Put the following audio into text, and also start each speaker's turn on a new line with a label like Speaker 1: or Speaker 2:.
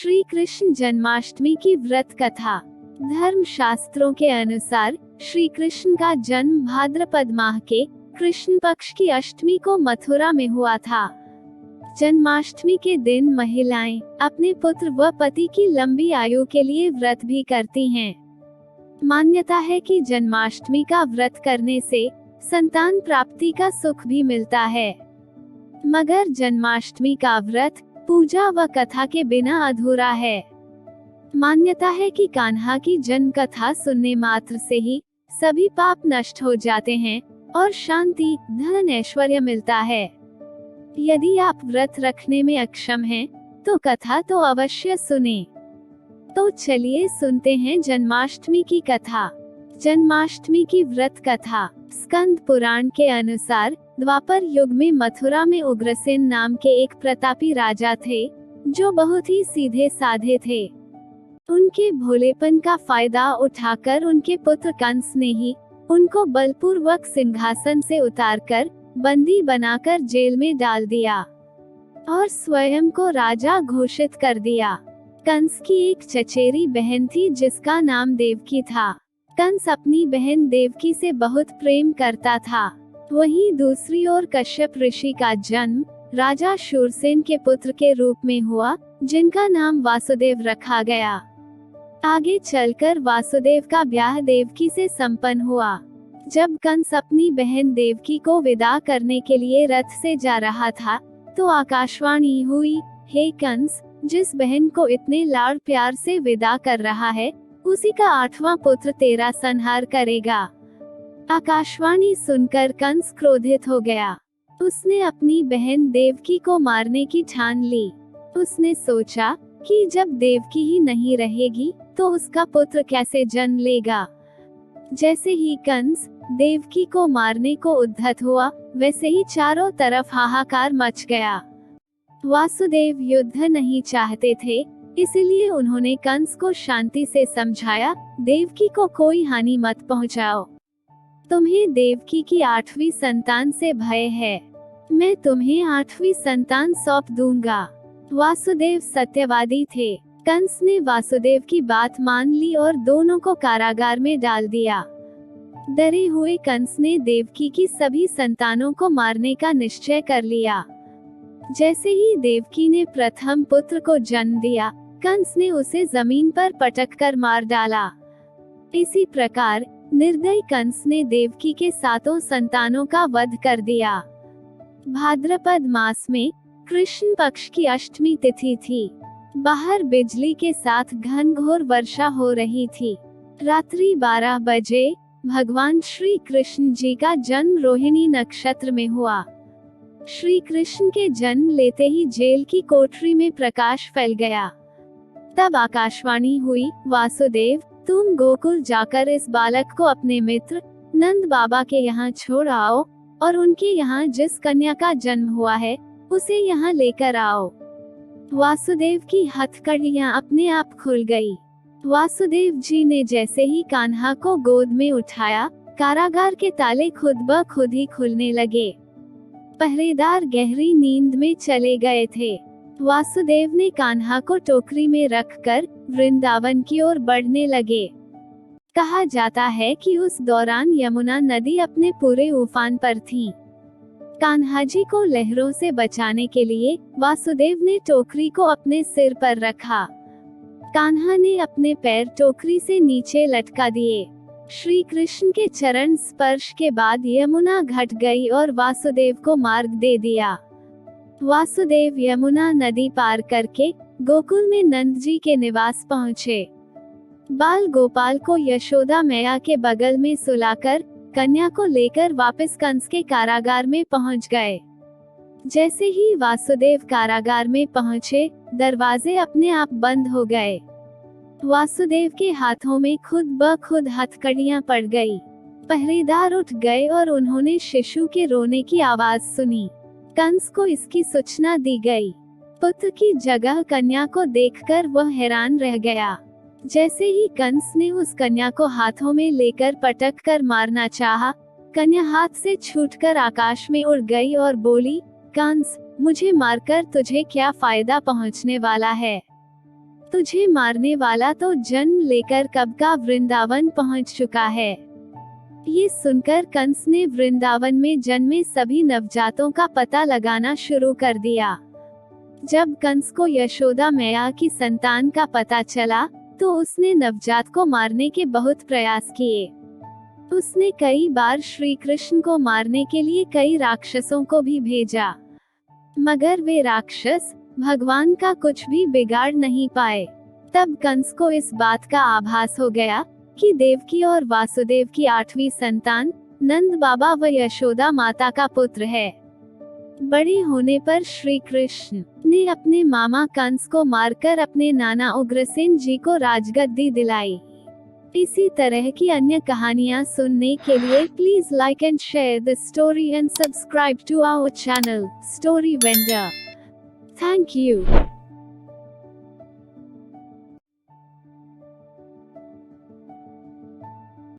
Speaker 1: श्री कृष्ण जन्माष्टमी की व्रत कथा। धर्म शास्त्रों के अनुसार श्री कृष्ण का जन्म भाद्रपद माह के कृष्ण पक्ष की अष्टमी को मथुरा में हुआ था। जन्माष्टमी के दिन महिलाएं अपने पुत्र व पति की लंबी आयु के लिए व्रत भी करती हैं। मान्यता है कि जन्माष्टमी का व्रत करने से संतान प्राप्ति का सुख भी मिलता है। मगर जन्माष्टमी का व्रत पूजा व कथा के बिना अधूरा है। मान्यता है कि कान्हा की जन्म कथा सुनने मात्र से ही सभी पाप नष्ट हो जाते हैं और शांति, धन, ऐश्वर्य मिलता है। यदि आप व्रत रखने में अक्षम हैं, तो कथा तो अवश्य सुने। तो चलिए सुनते हैं जन्माष्टमी की कथा। जन्माष्टमी की व्रत कथा। स्कंद पुराण के अनुसार द्वापर युग में मथुरा में उग्रसेन नाम के एक प्रतापी राजा थे, जो बहुत ही सीधे साधे थे। उनके भोलेपन का फायदा उठाकर उनके पुत्र कंस ने ही उनको बलपूर्वक सिंहासन से उतारकर बंदी बनाकर जेल में डाल दिया और स्वयं को राजा घोषित कर दिया। कंस की एक चचेरी बहन थी जिसका नाम देवकी था। कंस अपनी बहन देवकी से बहुत प्रेम करता था। वहीं दूसरी ओर कश्यप ऋषि का जन्म राजा शूरसेन के पुत्र के रूप में हुआ, जिनका नाम वासुदेव रखा गया। आगे चलकर वासुदेव का ब्याह देवकी से संपन्न हुआ। जब कंस अपनी बहन देवकी को विदा करने के लिए रथ से जा रहा था, तो आकाशवाणी हुई, हे कंस, जिस बहन को इतने लाड़ प्यार से विदा कर रहा है, उसी का 8वां पुत्र तेरा संहार करेगा। आकाशवाणी सुनकर कंस क्रोधित हो गया। उसने अपनी बहन देवकी को मारने की ठान ली। उसने सोचा कि जब देवकी ही नहीं रहेगी, तो उसका पुत्र कैसे जन्म लेगा। जैसे ही कंस देवकी को मारने को उद्यत हुआ, वैसे ही चारों तरफ हाहाकार मच गया। वासुदेव युद्ध नहीं चाहते थे, इसलिए उन्होंने कंस को शांति से समझाया, देवकी को कोई हानि मत पहुंचाओ। तुम्हें देवकी की 8वीं संतान से भय है। मैं तुम्हें 8वीं संतान सौंप दूंगा। वासुदेव सत्यवादी थे। कंस ने वासुदेव की बात मान ली और दोनों को कारागार में डाल दिया। डरे हुए कंस ने देवकी की सभी संतानों को मारने का निश्चय कर लिया। जैसे ही देवकी ने प्रथम पुत्र को जन्म दिया, कंस ने उसे जमीन पर पटक कर मार डाला। इसी प्रकार निर्दयी कंस ने देवकी के 7 संतानों का वध कर दिया। भाद्रपद मास में कृष्ण पक्ष की अष्टमी तिथि थी। बाहर बिजली के साथ घनघोर वर्षा हो रही थी। रात्रि 12 बजे भगवान श्री कृष्ण जी का जन्म रोहिणी नक्षत्र में हुआ। श्री कृष्ण के जन्म लेते ही जेल की कोठरी में प्रकाश फैल गया। तब आकाशवाणी हुई, वासुदेव, तुम गोकुल जाकर इस बालक को अपने मित्र नंद बाबा के यहाँ छोड़ आओ और उनके यहाँ जिस कन्या का जन्म हुआ है, उसे यहाँ लेकर आओ। वासुदेव की हथकड़ियाँ अपने आप खुल गई। वासुदेव जी ने जैसे ही कान्हा को गोद में उठाया, कारागार के ताले खुद ब खुद ही खुलने लगे। पहरेदार गहरी नींद में चले गए थे। वासुदेव ने कान्हा को टोकरी में रखकर वृंदावन की ओर बढ़ने लगे। कहा जाता है कि उस दौरान यमुना नदी अपने पूरे उफान पर थी। कान्हा जी को लहरों से बचाने के लिए वासुदेव ने टोकरी को अपने सिर पर रखा। कान्हा ने अपने पैर टोकरी से नीचे लटका दिए। श्री कृष्ण के चरण स्पर्श के बाद यमुना घट गई और वासुदेव को मार्ग दे दिया। वासुदेव यमुना नदी पार करके गोकुल में नंद जी के निवास पहुँचे। बाल गोपाल को यशोदा मैया के बगल में सुलाकर कन्या को लेकर वापस कंस के कारागार में पहुँच गए। जैसे ही वासुदेव कारागार में पहुँचे, दरवाजे अपने आप बंद हो गए। वासुदेव के हाथों में खुद ब खुद हथकड़ियाँ पड़ गई। पहरेदार उठ गए और उन्होंने शिशु के रोने की आवाज सुनी। कंस को इसकी सूचना दी गई। पुत्र की जगह कन्या को देखकर वह हैरान रह गया। जैसे ही कंस ने उस कन्या को हाथों में लेकर पटक कर मारना चाहा, कन्या हाथ से छूटकर आकाश में उड़ गई और बोली, कंस, मुझे मारकर तुझे क्या फायदा पहुंचने वाला है। तुझे मारने वाला तो जन्म लेकर कब का वृंदावन पहुंच चुका है। ये सुनकर कंस ने वृंदावन में जन्मे सभी नवजातों का पता लगाना शुरू कर दिया। जब कंस को यशोदा मैया की संतान का पता चला तो उसने नवजात को मारने के बहुत प्रयास किए। उसने कई बार श्री कृष्ण को मारने के लिए कई राक्षसों को भी भेजा, मगर वे राक्षस भगवान का कुछ भी बिगाड़ नहीं पाए। तब कंस को इस बात का आभास हो गया कि देवकी और वासुदेव की 8वीं संतान नंद बाबा व यशोदा माता का पुत्र है। बड़े होने पर श्री कृष्ण ने अपने मामा कंस को मारकर अपने नाना उग्रसेन जी को राजगद्दी दिलाई। इसी तरह की अन्य कहानियाँ सुनने के लिए please like and share the story and subscribe to our channel story vendor. Thank you.